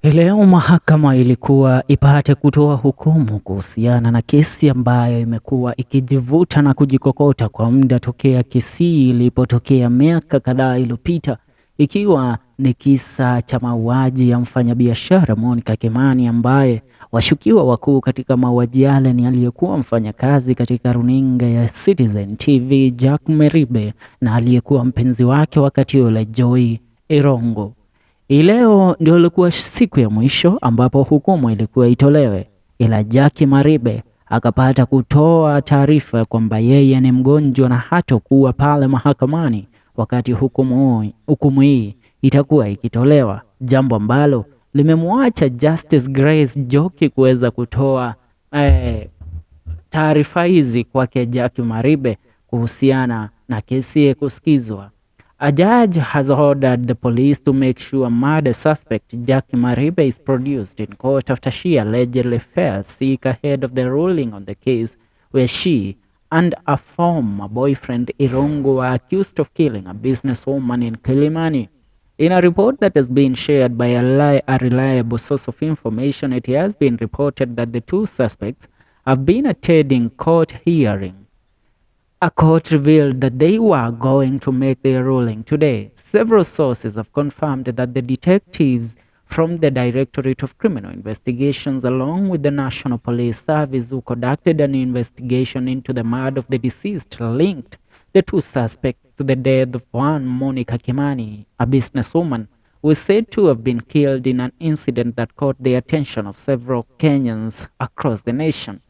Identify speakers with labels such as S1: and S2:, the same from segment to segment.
S1: Leo mahakama ilikuwa ipate kutoa hukumu kuhusiana na kesi ambayo imekuwa ikijivuta na kujikokota kwa muda tokea kesi ilipotokea miaka kadhaa iliyopita, ikiwa ni kisa cha mauaji ya mfanyabiashara Monica Kimani, ambaye washukiwa wakuu katika mauaji yale ni aliyekuwa mfanyakazi katika runinga ya Citizen TV Jack Maribe na aliyekuwa mpenzi wake wakati ule Jowie Irungu. Leo ndio ilikuwa siku ya mwisho ambapo hukumu ilikuwa itolewe, ila Jack Maribe akapata kutoa taarifa kwamba yeye ni mgonjwa na hatakuwa pale mahakamani wakati hukumu hii itakuwa ikitolewa, jambo ambalo limemwacha Justice Grace Joki kuweza kutoa taarifa hizi kwake Jack Maribe kuhusiana na kesi kusikizwa. A judge has ordered the police to make sure murder suspect Jack Maribe is produced in court after she allegedly fell sick ahead of the ruling on the case where she and a former boyfriend Irungu were accused of killing a businesswoman in Kimani. In a report that has been shared by a reliable source of information, it has been reported that the two suspects have been attending court hearing. A court revealed that they were going to make their ruling today. Several sources have confirmed that the detectives from the Directorate of Criminal Investigations, along with the National Police Service, who conducted an investigation into the murder of the deceased, linked the two suspects to the death of one Monica Kimani, a businesswoman who is said to have been killed in an incident that caught the attention of several Kenyans across the nation.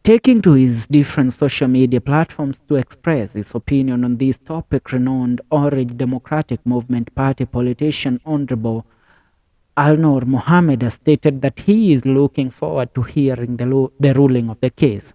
S1: Taking to his different social media platforms to express his opinion on this topic, renowned Orange Democratic Movement Party politician Honorable Alnor Mohammed has stated that he is looking forward to hearing the ruling of the case.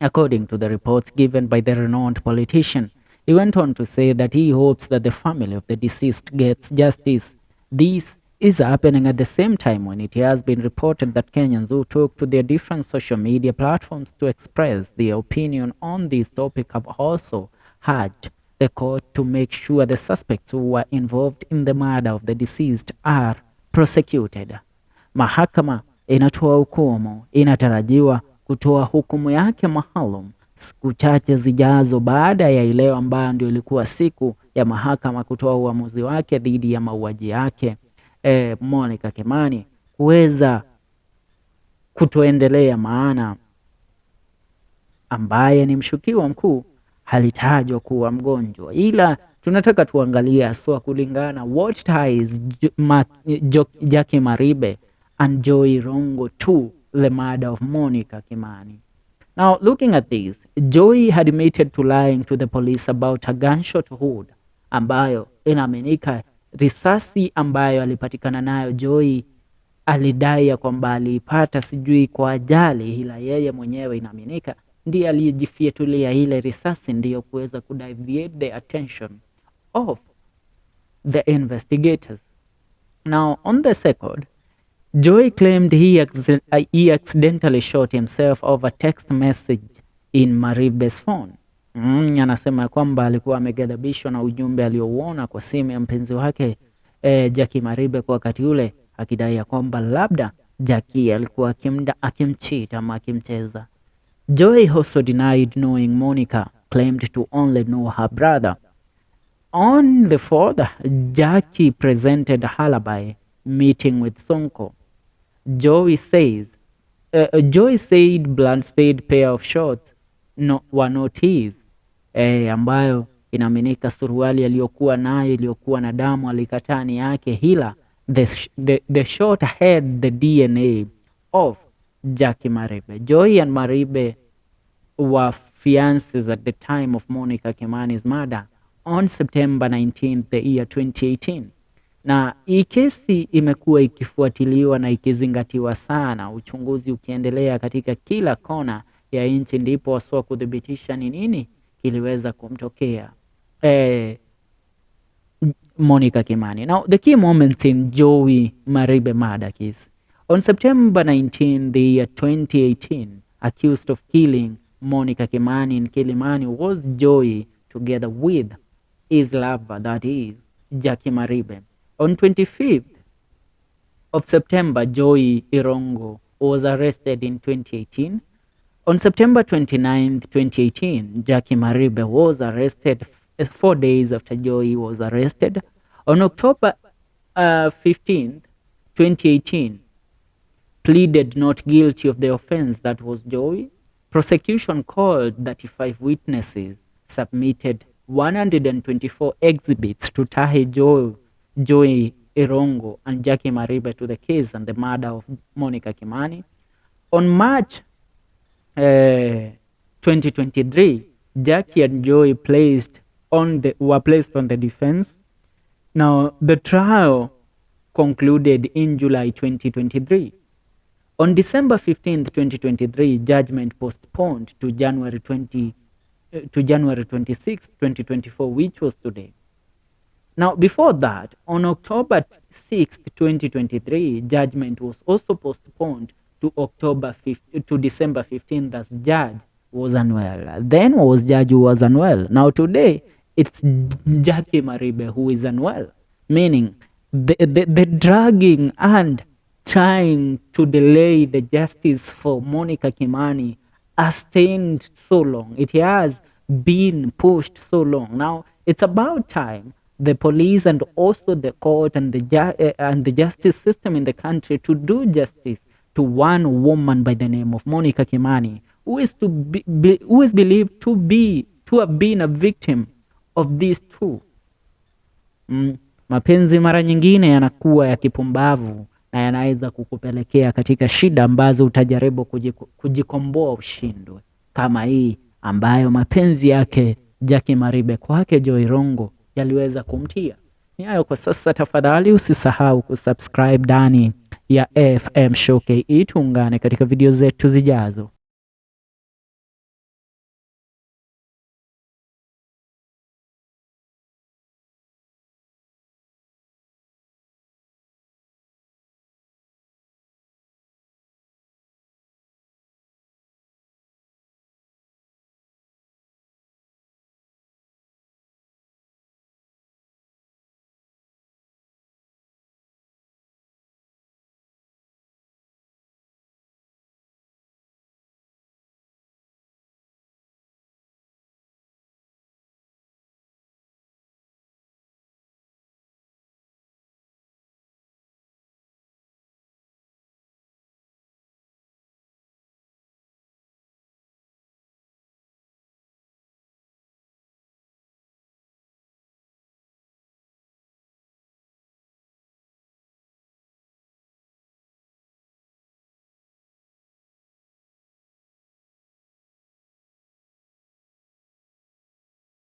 S1: According to the reports given by the renowned politician, he went on to say that he hopes that the family of the deceased gets justice. This is happening at the same time when it has been reported that Kenyans who took to their different social media platforms to express their opinion on this topic have also urged the court to make sure the suspects who were involved in the murder of the deceased are prosecuted. Mahakama inatoa hukumu, inatarajiwa kutoa hukumu yake maalum siku chache zijazo baada ya ileo ambayo ndio ilikuwa siku ya mahakama kutoa uamuzi wake dhidi ya mauaji yake Monica Kimani kuweza kutoendelea, maana ambaye ni mshukiwa mkuu halitajwa kuwa mgonjwa, ila tunataka tuangalia aswa kulingana what ties Jack Maribe and Jowie Irungu to the murder of Monica Kimani. Now, looking at this, Jowie had admitted to lying to the police about a gunshot wound ambayo inaaminika risasi ambayo alipatikana nayo Jowie alidai ya kwamba aliipata sijui kwa ajali, ila yeye mwenyewe inaaminika ndiye aliyejifyatulia ile risasi ndiyo kuweza kudeviate the attention of the investigators. Now, on the second, Jowie claimed he accidentally shot himself over text message in Maribe's phone. Anasema kwamba alikuwa ameghadhabishwa na ujumbe aliouona kwa simu ya mpenzi wake Jack Maribe kwa wakati ule, akidai ya kwamba labda Jackie alikuwa akimcheat ama akimcheza. Jowie also denied knowing Monica, claimed to only know her brother. On the 4th, Jackie presented a alibi meeting with Sonko. Jowie said blood-stained pair of shorts were not his, ambayo inaaminika suruali aliyokuwa nayo iliyokuwa na damu alikataa ni yake, hila the short had the DNA of Jack Maribe. Jowie and Maribe were fiancés at the time of Monica Kimani's murder on September 19th, the year 2018. Na hii kesi imekuwa ikifuatiliwa na ikizingatiwa sana, uchunguzi ukiendelea katika kila kona ya nchi, ndipo waswa kudhibitisha ni nini kiliweza kumtokea Monica Kimani. Now, the key moments in Jowie Maribe murder case. On September 19, the year 2018, accused of killing Monica Kimani in Kilimani was Jowie together with his lover, that is Jack Maribe. On 25th of September, Jowie Irungu was arrested in 2018. On September 29, 2018, Jowie Maribe was arrested 4 days after Jowie was arrested. On October 15th, 2018, pleaded not guilty of the offense that was Jowie. Prosecution called 35 witnesses, submitted 124 exhibits to tie Jowie Irungu and Jowie Maribe to the case and the murder of Monica Kimani. On March 2023, Jowie and Jowie were placed on the defense. Now, the trial concluded in July 2023. On December 15, 2023, judgment postponed to January 26, 2024, which was today. Now, before that, on October 6, 2023, judgment was also postponed to December 15th, as judge was unwell. Then was judge who was unwell. Now today, it's Jowie Maribe who is unwell, meaning the dragging and trying to delay the justice for Monica Kimani has taken so long. It has been pushed so long. Now it's about time the police and also the court and the justice system in the country to do justice to one woman by the name of Monica Kimani, who is believed to have been a victim of these two. Mapenzi mara nyingine yanakuwa ya kipumbavu na yanaweza kukupelekea katika shida ambazo utajaribu kujikomboa ushindwe, kama hii ambayo mapenzi yake Jowie Maribe kwake Jowie Irungu yaliweza kumtia. Ni hayo kwa sasa. Tafadhali usisahau kusubscribe ndani ya AFM Show KE. Tuungane katika video zetu zijazo.